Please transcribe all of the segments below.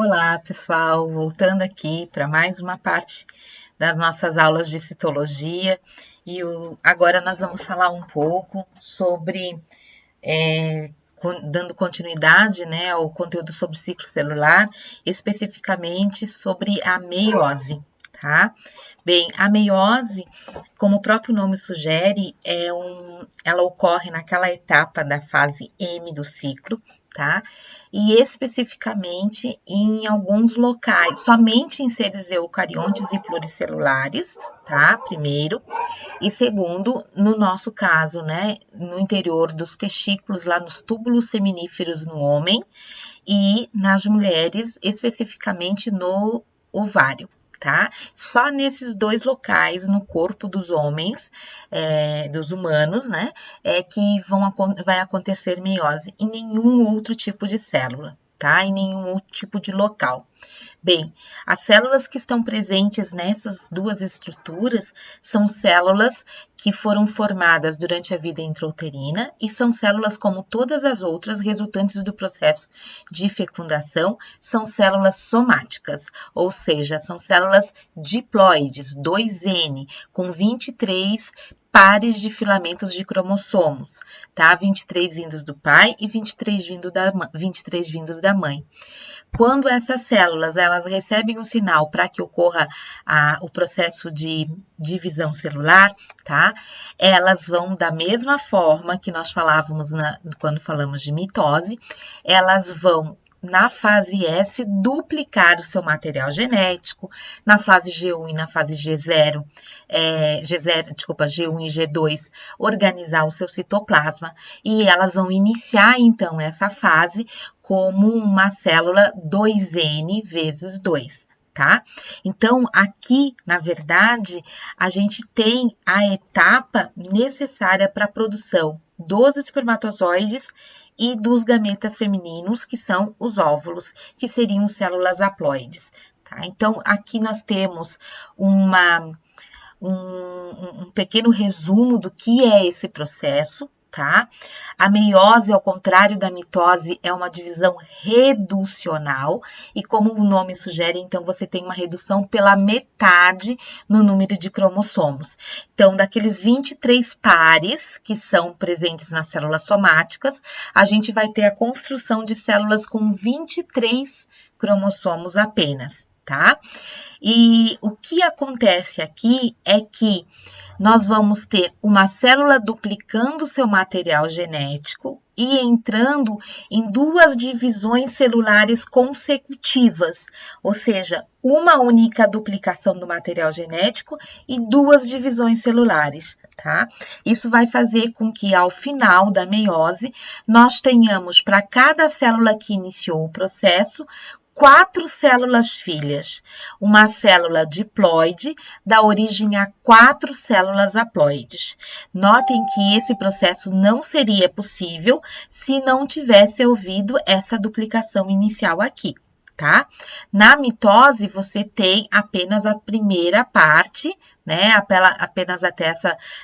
Olá, pessoal! Voltando aqui para mais uma parte das nossas aulas de citologia agora nós vamos falar um pouco sobre, dando continuidade, né, ao conteúdo sobre ciclo celular, especificamente sobre a meiose, tá? Bem, a meiose, como o próprio nome sugere, ela ocorre naquela etapa da fase M do ciclo, tá? E especificamente em alguns locais, somente em seres eucariontes e pluricelulares, tá? Primeiro. E segundo, no nosso caso, né? No interior dos testículos, lá nos túbulos seminíferos no homem e nas mulheres, especificamente no ovário. Tá? Só nesses dois locais no corpo dos homens, dos humanos, né, que vai acontecer meiose, em nenhum outro tipo de célula, tá? Em nenhum outro tipo de local. Bem, as células que estão presentes nessas duas estruturas são células que foram formadas durante a vida intrauterina e são células como todas as outras resultantes do processo de fecundação, são células somáticas, ou seja, são células diploides, 2N, com 23 pares de filamentos de cromossomos, tá? 23 vindos do pai e 23 vindos da mãe. Quando essas células elas recebem um sinal para que ocorra o processo de divisão celular, tá? Elas vão da mesma forma que nós falávamos quando falamos de mitose, elas vão na fase S, duplicar o seu material genético, na fase G1 e na fase G0, G1 e G2, organizar o seu citoplasma, e elas vão iniciar, então, essa fase como uma célula 2N vezes 2. Tá? Então, aqui, na verdade, a gente tem a etapa necessária para a produção dos espermatozoides e dos gametas femininos, que são os óvulos, que seriam células haploides. Tá? Então, aqui nós temos um pequeno resumo do que é esse processo. Tá? A meiose, ao contrário da mitose, é uma divisão reducional e, como o nome sugere, então você tem uma redução pela metade no número de cromossomos. Então, daqueles 23 pares que são presentes nas células somáticas, a gente vai ter a construção de células com 23 cromossomos apenas, tá? E o que acontece aqui é que nós vamos ter uma célula duplicando seu material genético e entrando em duas divisões celulares consecutivas, ou seja, uma única duplicação do material genético e duas divisões celulares, tá? Isso vai fazer com que, ao final da meiose, nós tenhamos, para cada célula que iniciou o processo, 4 células filhas. Uma célula diploide dá origem a 4 células haploides. Notem que esse processo não seria possível se não tivesse havido essa duplicação inicial aqui, tá? Na mitose, você tem apenas a primeira parte, né? Apenas até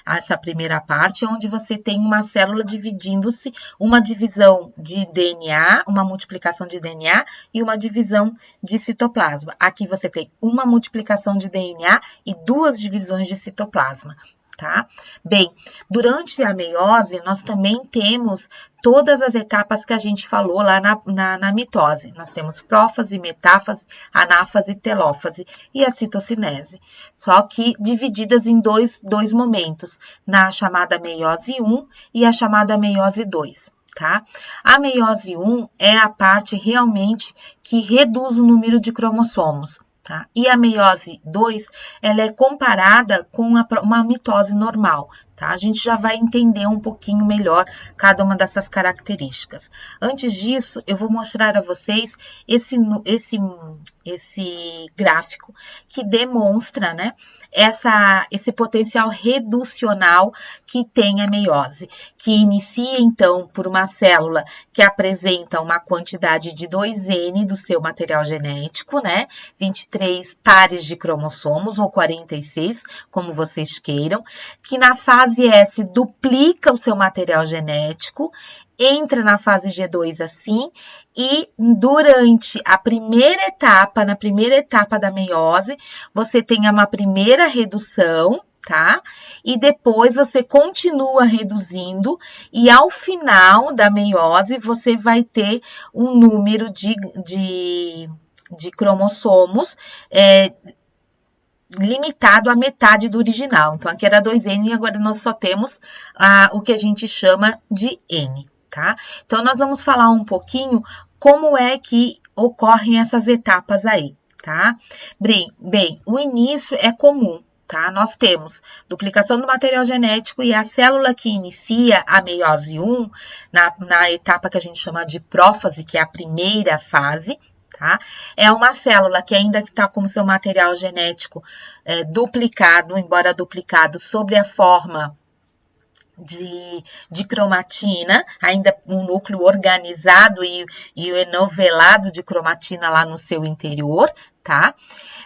essa primeira parte, onde você tem uma célula dividindo-se, uma divisão de DNA, uma multiplicação de DNA e uma divisão de citoplasma. Aqui você tem uma multiplicação de DNA e duas divisões de citoplasma. Tá? Bem, durante a meiose, nós também temos todas as etapas que a gente falou lá na mitose. Nós temos prófase, metáfase, anáfase, telófase e a citocinese. Só que divididas em dois momentos, na chamada meiose 1 e a chamada meiose 2. Tá? A meiose 1 é a parte realmente que reduz o número de cromossomos. Tá? E a meiose 2, ela é comparada com uma mitose normal, tá? A gente já vai entender um pouquinho melhor cada uma dessas características. Antes disso, eu vou mostrar a vocês esse gráfico que demonstra, né, esse potencial reducional que tem a meiose, que inicia, então, por uma célula que apresenta uma quantidade de 2N do seu material genético, né, 23 pares de cromossomos, ou 46, como vocês queiram, que na fase S duplica o seu material genético entra na fase G2 assim, e durante a primeira etapa, na primeira etapa da meiose, você tem uma primeira redução, tá? E depois você continua reduzindo, e ao final da meiose, você vai ter um número de cromossomos limitado à metade do original. Então, aqui era 2N e agora nós só temos o que a gente chama de N, tá? Então, nós vamos falar um pouquinho como é que ocorrem essas etapas aí, tá? Bem, o início é comum, tá? Nós temos duplicação do material genético e a célula que inicia a meiose 1, na etapa que a gente chama de prófase, que é a primeira fase, tá? É uma célula que ainda está com seu material genético duplicado, embora duplicado sobre a forma de cromatina, ainda um núcleo organizado e enovelado de cromatina lá no seu interior, tá?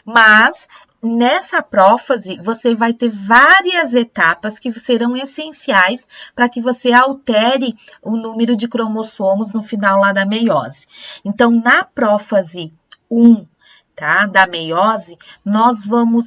Mas nessa prófase, você vai ter várias etapas que serão essenciais para que você altere o número de cromossomos no final lá da meiose. Então, na prófase 1, tá, da meiose,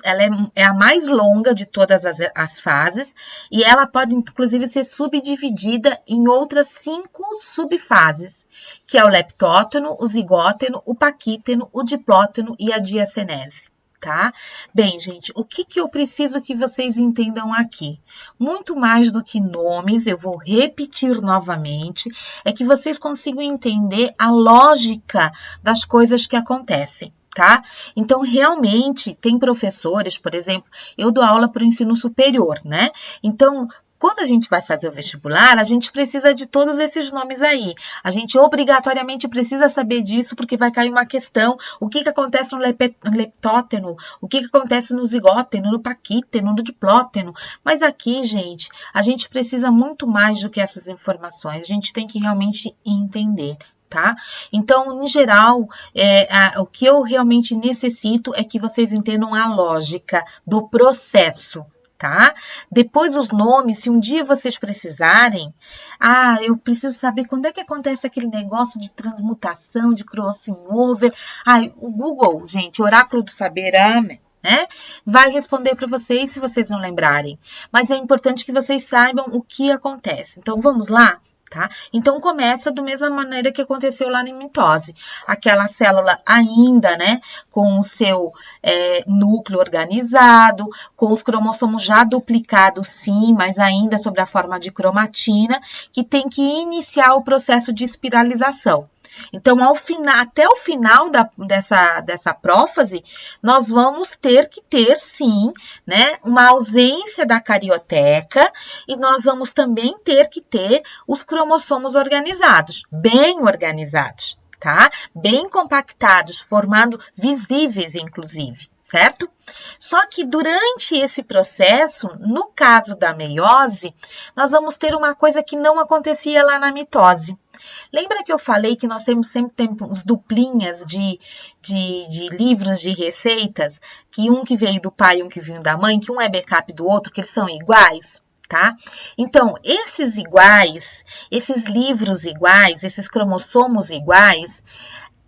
ela é a mais longa de todas as fases, e ela pode, inclusive, ser subdividida em outras 5 subfases, que é o leptóteno, o zigóteno, o paquíteno, o diplóteno e a diacenese. Tá? Bem, gente, o que eu preciso que vocês entendam aqui? Muito mais do que nomes, eu vou repetir novamente, é que vocês consigam entender a lógica das coisas que acontecem, tá? Então, realmente, tem professores, por exemplo, eu dou aula para o ensino superior, né? Então, quando a gente vai fazer o vestibular, a gente precisa de todos esses nomes aí. A gente obrigatoriamente precisa saber disso, porque vai cair uma questão. O que acontece no leptóteno? O que acontece no zigóteno, no paquíteno, no diplóteno? Mas aqui, gente, a gente precisa muito mais do que essas informações. A gente tem que realmente entender. Tá? Então, em geral, o que eu realmente necessito é que vocês entendam a lógica do processo, tá? Depois os nomes, se um dia vocês precisarem, eu preciso saber quando é que acontece aquele negócio de transmutação, de crossing over. O Google, gente, Oráculo do Saber, né? Vai responder para vocês se vocês não lembrarem. Mas é importante que vocês saibam o que acontece. Então, vamos lá? Tá? Então, começa da mesma maneira que aconteceu lá na mitose. Aquela célula ainda, né, com o seu núcleo organizado, com os cromossomos já duplicados, sim, mas ainda sob a forma de cromatina, que tem que iniciar o processo de espiralização. Então, até o final dessa prófase, nós vamos ter que ter, sim, né, uma ausência da carioteca, e nós vamos também ter que ter os cromossomos organizados, bem organizados, tá? Bem compactados, formando visíveis, inclusive, certo? Só que durante esse processo, no caso da meiose, nós vamos ter uma coisa que não acontecia lá na mitose. Lembra que eu falei que nós sempre temos duplinhas de livros de receitas, que um que veio do pai e um que veio da mãe, que um é backup do outro, que eles são iguais? Tá? Então, esses iguais, esses livros iguais, esses cromossomos iguais,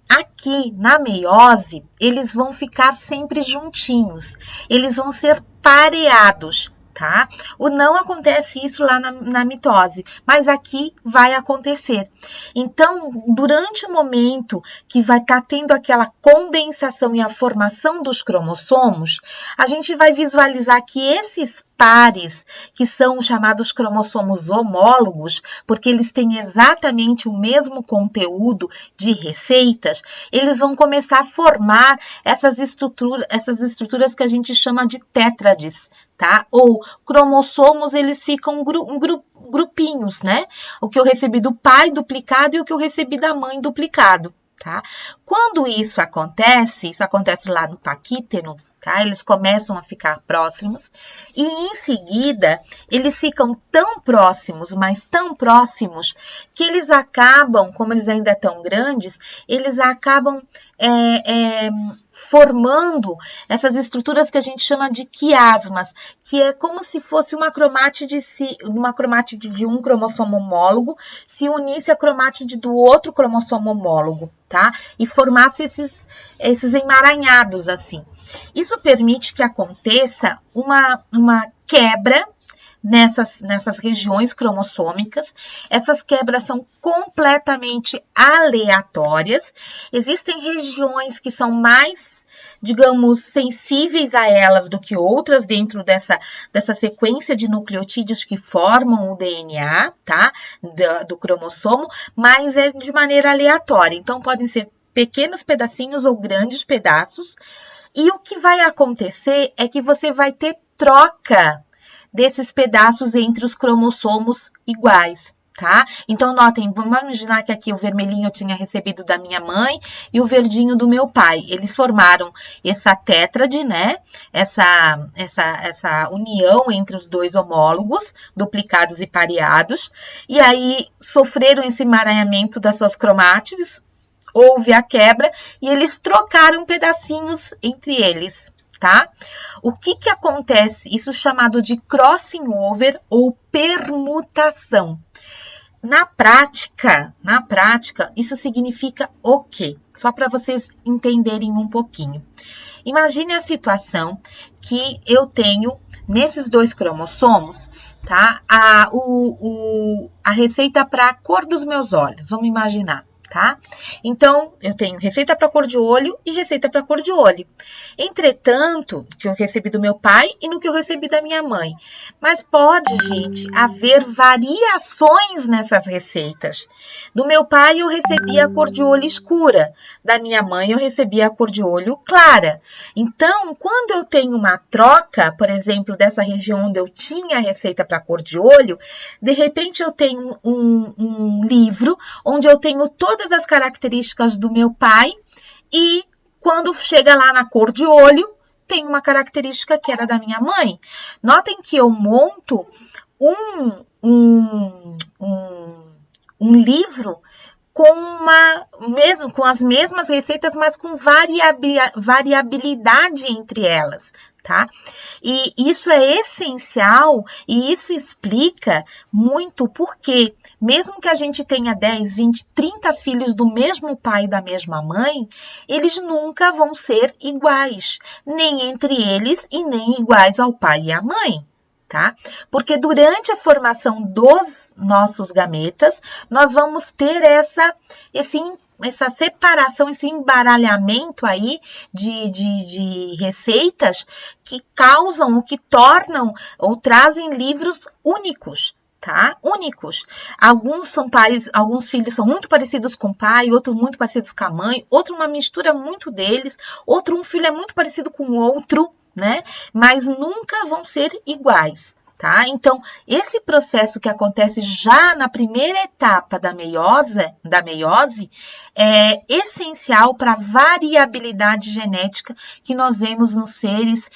aqui na meiose, eles vão ficar sempre juntinhos, eles vão ser pareados, tá? Não acontece isso lá na mitose, mas aqui vai acontecer. Então, durante o momento que vai estar tendo aquela condensação e a formação dos cromossomos, a gente vai visualizar que esses pares, que são chamados cromossomos homólogos, porque eles têm exatamente o mesmo conteúdo de receitas, eles vão começar a formar essas estruturas que a gente chama de tétrades, tá? Ou cromossomos, eles ficam grupinhos, né? O que eu recebi do pai duplicado e o que eu recebi da mãe duplicado, tá? Quando isso acontece lá no paquíteno, tá? Eles começam a ficar próximos e em seguida eles ficam tão próximos, mas tão próximos, que eles acabam, como eles ainda estão grandes, eles acabam formando essas estruturas que a gente chama de quiasmas, que é como se fosse uma cromátide de um cromossomo homólogo se unisse a cromátide do outro cromossomo homólogo, tá? E formasse esses emaranhados assim. Isso permite que aconteça uma quebra nessas regiões cromossômicas. Essas quebras são completamente aleatórias. Existem regiões que são mais, digamos, sensíveis a elas do que outras dentro dessa sequência de nucleotídeos que formam o DNA, tá? Do cromossomo, mas é de maneira aleatória. Então, podem ser pequenos pedacinhos ou grandes pedaços. E o que vai acontecer é que você vai ter troca desses pedaços entre os cromossomos iguais, tá? Então, notem, vamos imaginar que aqui o vermelhinho eu tinha recebido da minha mãe e o verdinho do meu pai. Eles formaram essa tétrade, né? Essa união entre os dois homólogos, duplicados e pareados. E aí, sofreram esse emaranhamento das suas cromátides, houve a quebra e eles trocaram pedacinhos entre eles. Tá? O que acontece? Isso é chamado de crossing over ou permutação. Na prática, isso significa o quê? Só para vocês entenderem um pouquinho. Imagine a situação que eu tenho nesses dois cromossomos, tá? A receita para a cor dos meus olhos. Vamos imaginar. Tá? Então, eu tenho receita para cor de olho e receita para cor de olho. Entretanto, que eu recebi do meu pai e no que eu recebi da minha mãe. Mas pode, gente, haver variações nessas receitas. Do meu pai eu recebi a cor de olho escura, da minha mãe eu recebi a cor de olho clara. Então, quando eu tenho uma troca, por exemplo, dessa região onde eu tinha a receita para cor de olho, de repente eu tenho um livro onde eu tenho todas as características do meu pai e quando chega lá na cor de olho, tem uma característica que era da minha mãe. Notem que eu monto um livro com as mesmas receitas, mas com variabilidade entre elas, tá? E isso é essencial e isso explica muito porque, mesmo que a gente tenha 10, 20, 30 filhos do mesmo pai e da mesma mãe, eles nunca vão ser iguais, nem entre eles e nem iguais ao pai e à mãe. Tá? Porque durante a formação dos nossos gametas, nós vamos ter essa separação, esse embaralhamento aí de receitas que causam, ou que tornam, ou trazem livros únicos. Tá? Únicos. Alguns filhos são muito parecidos com o pai, outros muito parecidos com a mãe, outro uma mistura muito deles, um filho é muito parecido com o outro, né? Mas nunca vão ser iguais, tá? Então, esse processo que acontece já na primeira etapa da meiose é essencial para a variabilidade genética que nós vemos nos seres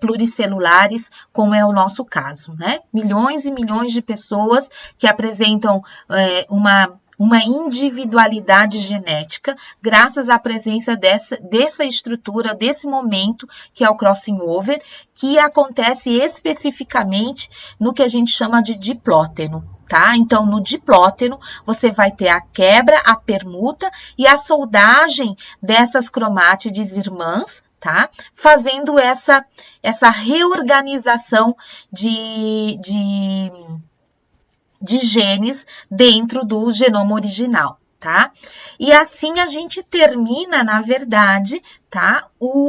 pluricelulares, como é o nosso caso, né? Milhões e milhões de pessoas que apresentam uma individualidade genética, graças à presença dessa estrutura, desse momento, que é o crossing over, que acontece especificamente no que a gente chama de diplóteno. Tá? Então, no diplóteno, você vai ter a quebra, a permuta e a soldagem dessas cromátides irmãs, tá? Fazendo essa reorganização de genes dentro do genoma original, tá? E assim a gente termina, na verdade, tá?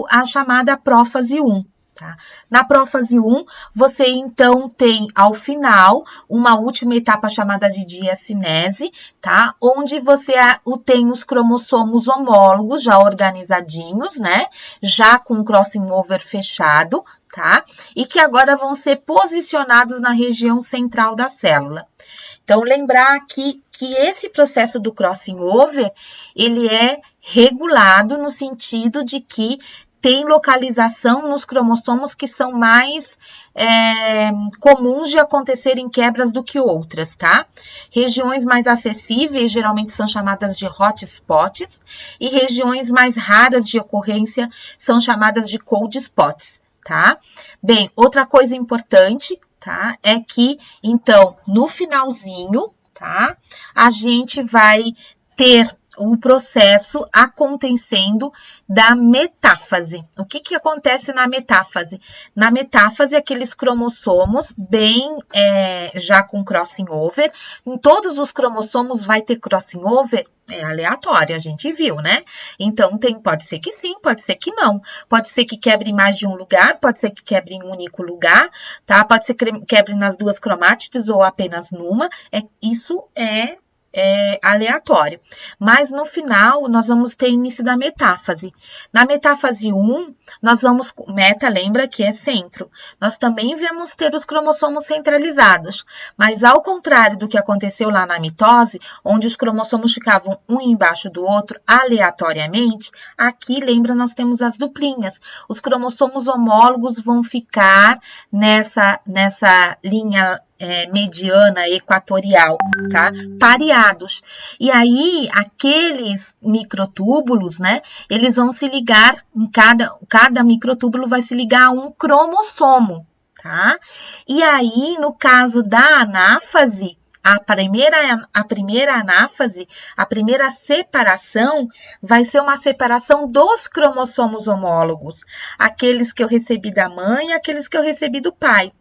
A chamada prófase 1. Tá? Na prófase 1, você então tem ao final uma última etapa chamada de diacinese, tá? Onde você tem os cromossomos homólogos já organizadinhos, né? Já com o crossing over fechado, tá? E que agora vão ser posicionados na região central da célula. Então, lembrar aqui que esse processo do crossing over, ele é regulado no sentido de que tem localização nos cromossomos que são mais comuns de acontecerem quebras do que outras, tá? Regiões mais acessíveis geralmente são chamadas de hotspots e regiões mais raras de ocorrência são chamadas de cold spots, tá? Bem, outra coisa importante, tá? É que, então, no finalzinho, tá? A gente vai ter o processo acontecendo da metáfase. O que acontece na metáfase? Na metáfase, aqueles cromossomos bem já com crossing over. Em todos os cromossomos vai ter crossing over? É aleatório, a gente viu, né? Então, pode ser que sim, pode ser que não. Pode ser que quebre em mais de um lugar, pode ser que quebre em um único lugar, tá? Pode ser que quebre nas duas cromátides ou apenas numa. Isso é aleatório. Mas no final, nós vamos ter início da metáfase. Na metáfase 1, nós vamos... Meta, lembra que é centro. Nós também vamos ter os cromossomos centralizados. Mas ao contrário do que aconteceu lá na mitose, onde os cromossomos ficavam um embaixo do outro aleatoriamente, aqui, lembra, nós temos as duplinhas. Os cromossomos homólogos vão ficar nessa linha mediana equatorial, tá? Pareados. E aí, aqueles microtúbulos, né? Eles vão se ligar, cada microtúbulo vai se ligar a um cromossomo, tá? E aí, no caso da anáfase, a primeira anáfase, a primeira separação, vai ser uma separação dos cromossomos homólogos. Aqueles que eu recebi da mãe e aqueles que eu recebi do pai.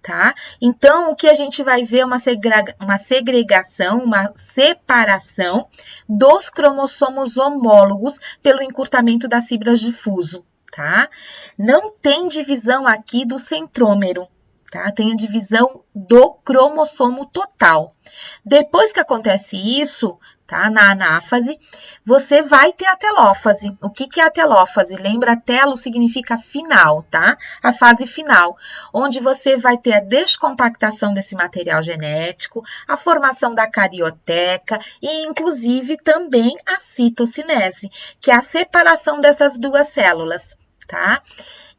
Tá? Então, o que a gente vai ver é uma segregação, uma separação dos cromossomos homólogos pelo encurtamento das fibras de fuso, tá? Não tem divisão aqui do centrômero, tá? Tem a divisão do cromossomo total. Depois que acontece isso, tá? Na anáfase, você vai ter a telófase. O que é a telófase? Lembra, telo significa final, tá? A fase final, onde você vai ter a descompactação desse material genético, a formação da carioteca e, inclusive, também a citocinese, que é a separação dessas duas células, tá?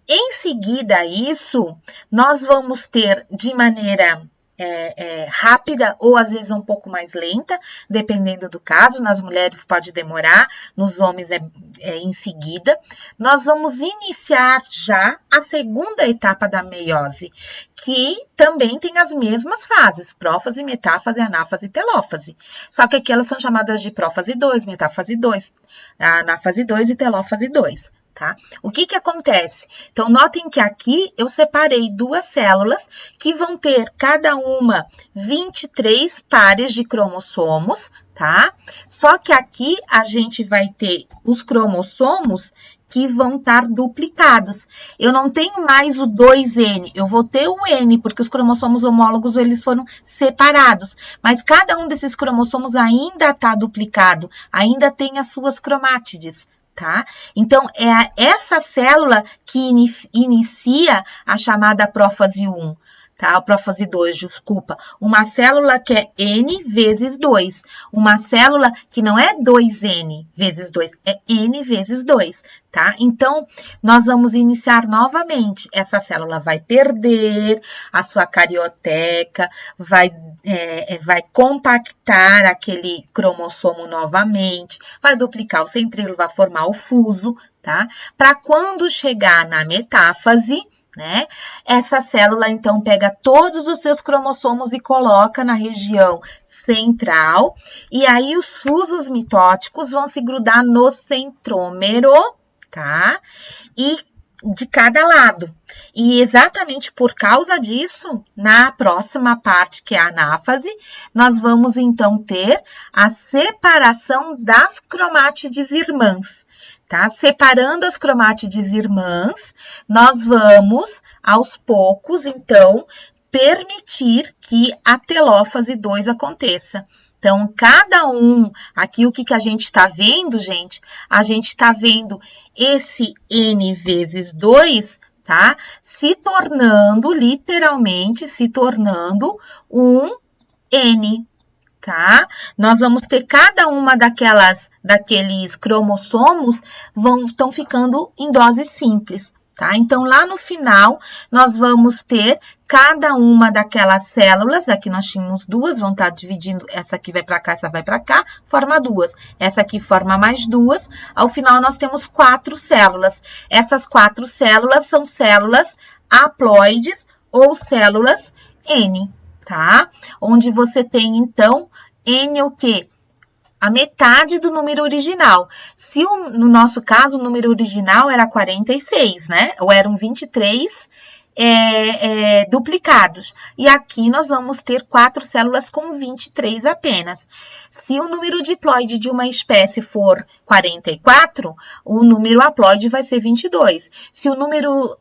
Em seguida a isso, nós vamos ter de maneira rápida ou às vezes um pouco mais lenta, dependendo do caso. Nas mulheres pode demorar, nos homens em seguida. Nós vamos iniciar já a segunda etapa da meiose, que também tem as mesmas fases, prófase, metáfase, anáfase e telófase. Só que aqui elas são chamadas de prófase 2, metáfase 2, anáfase 2 e telófase 2. Tá? O que acontece? Então, notem que aqui eu separei duas células que vão ter cada uma 23 pares de cromossomos, tá? Só que aqui a gente vai ter os cromossomos que vão estar duplicados. Eu não tenho mais o 2N, eu vou ter o N, porque os cromossomos homólogos eles foram separados. Mas cada um desses cromossomos ainda está duplicado, ainda tem as suas cromátides. Tá? Então, é essa célula que inicia a chamada prófase 1, tá? A prófase 2, desculpa. Uma célula que é N vezes 2. Uma célula que não é 2N vezes 2, é N vezes 2, tá? Então, nós vamos iniciar novamente. Essa célula vai perder a sua carioteca, vai compactar aquele cromossomo novamente, vai duplicar o centríolo, vai formar o fuso, tá? Para quando chegar na metáfase, né? Essa célula, então, pega todos os seus cromossomos e coloca na região central, e aí os fusos mitóticos vão se grudar no centrômero, tá? E de cada lado. E exatamente por causa disso, na próxima parte, que é a anáfase, nós vamos então ter a separação das cromátides irmãs, tá? Separando as cromátides irmãs, nós vamos, aos poucos, então, permitir que a telófase 2 aconteça. Então, cada um, aqui o que a gente está vendo, gente? A gente está vendo esse N vezes 2, tá? Se tornando, literalmente, se tornando um N, tá? Nós vamos ter cada uma daqueles cromossomos estão ficando em doses simples, tá? Então, lá no final, nós vamos ter cada uma daquelas células, aqui nós tínhamos duas, vão estar dividindo, essa aqui vai para cá, essa vai para cá, forma duas. Essa aqui forma mais duas, ao final nós temos 4 células. Essas 4 células são células haploides ou células N, tá? Onde você tem, então, N o quê? A metade do número original. Se no nosso caso, o número original era 46, né? Ou eram 23 duplicados. E aqui nós vamos ter 4 células com 23 apenas. Se o número diploide de uma espécie for 44, o número haploide vai ser 22. Se o número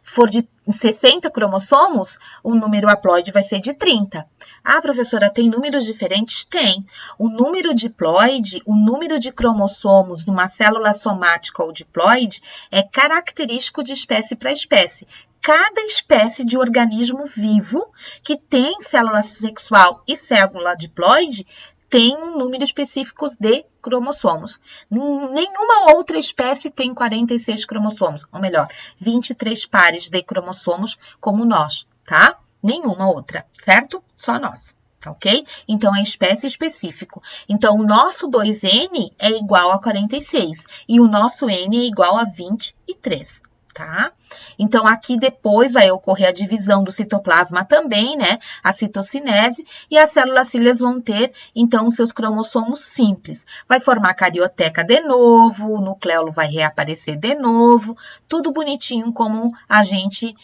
for de 60 cromossomos, o número haploide vai ser de 30. Ah, professora, tem números diferentes? Tem. O número diploide, o número de cromossomos numa célula somática ou diploide é característico de espécie para espécie. Cada espécie de organismo vivo que tem célula sexual e célula diploide tem um número específico de cromossomos. Nenhuma outra espécie tem 46 cromossomos, ou melhor, 23 pares de cromossomos como nós, tá? Nenhuma outra, certo? Só nós, tá ok? Então, é espécie específico. Então, o nosso 2N é igual a 46 e o nosso N é igual a 23. Tá? Então, aqui depois vai ocorrer a divisão do citoplasma também, né? A citocinese, e as células cílias vão ter, então, seus cromossomos simples. Vai formar carioteca de novo, o nucleolo vai reaparecer de novo, tudo bonitinho como a gente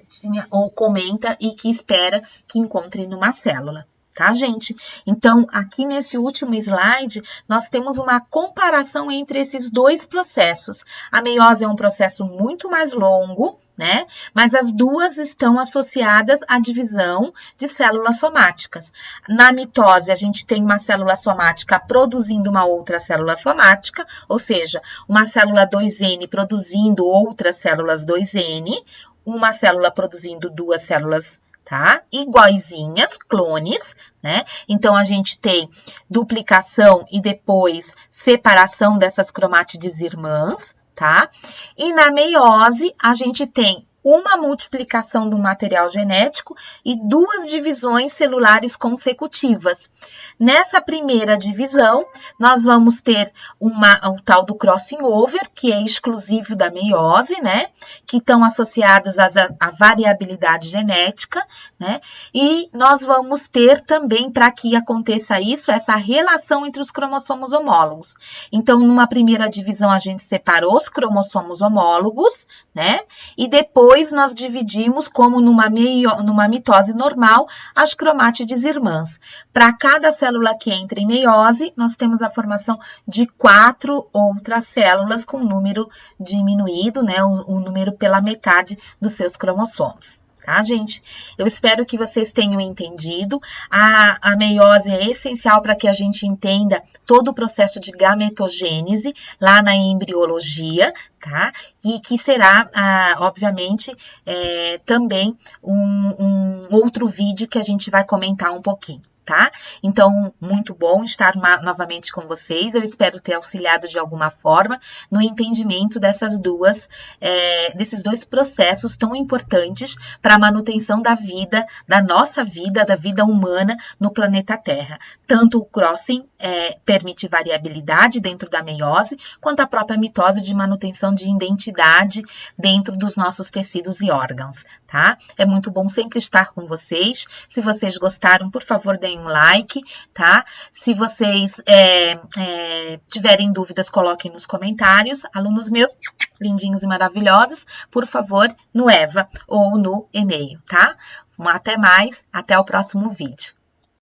tinha ou comenta e que espera que encontre numa célula. Tá, gente? Então, aqui nesse último slide, nós temos uma comparação entre esses dois processos. A meiose é um processo muito mais longo, né? Mas as duas estão associadas à divisão de células somáticas. Na mitose, a gente tem uma célula somática produzindo uma outra célula somática, ou seja, uma célula 2N produzindo outras células 2N, uma célula produzindo duas células, tá? Iguaizinhas, clones, né? Então, a gente tem duplicação e depois separação dessas cromátides irmãs, tá? E na meiose, a gente tem uma multiplicação do material genético e 2 divisões celulares consecutivas. Nessa primeira divisão, nós vamos ter o tal do crossing over, que é exclusivo da meiose, né? Que estão associados à variabilidade genética, né? E nós vamos ter também, para que aconteça isso, essa relação entre os cromossomos homólogos. Então, numa primeira divisão, a gente separou os cromossomos homólogos, né? E depois nós dividimos, como numa mitose normal, as cromátides irmãs. Para cada célula que entra em meiose, nós temos a formação de 4 outras células com número diminuído, né? O número pela metade dos seus cromossomos. Tá, gente? Eu espero que vocês tenham entendido. A meiose é essencial para que a gente entenda todo o processo de gametogênese lá na embriologia, tá? E que será, obviamente, também um outro vídeo que a gente vai comentar um pouquinho. Tá? Então, muito bom estar novamente com vocês. Eu espero ter auxiliado de alguma forma no entendimento desses dois processos tão importantes para a manutenção da vida, da nossa vida, da vida humana no planeta Terra. Tanto o crossing permite variabilidade dentro da meiose, quanto a própria mitose de manutenção de identidade dentro dos nossos tecidos e órgãos, tá? É muito bom sempre estar com vocês. Se vocês gostaram, por favor, deem um like, tá? Se vocês tiverem dúvidas, coloquem nos comentários. Alunos meus, lindinhos e maravilhosos, por favor, no EVA ou no e-mail, tá? Até mais, até o próximo vídeo.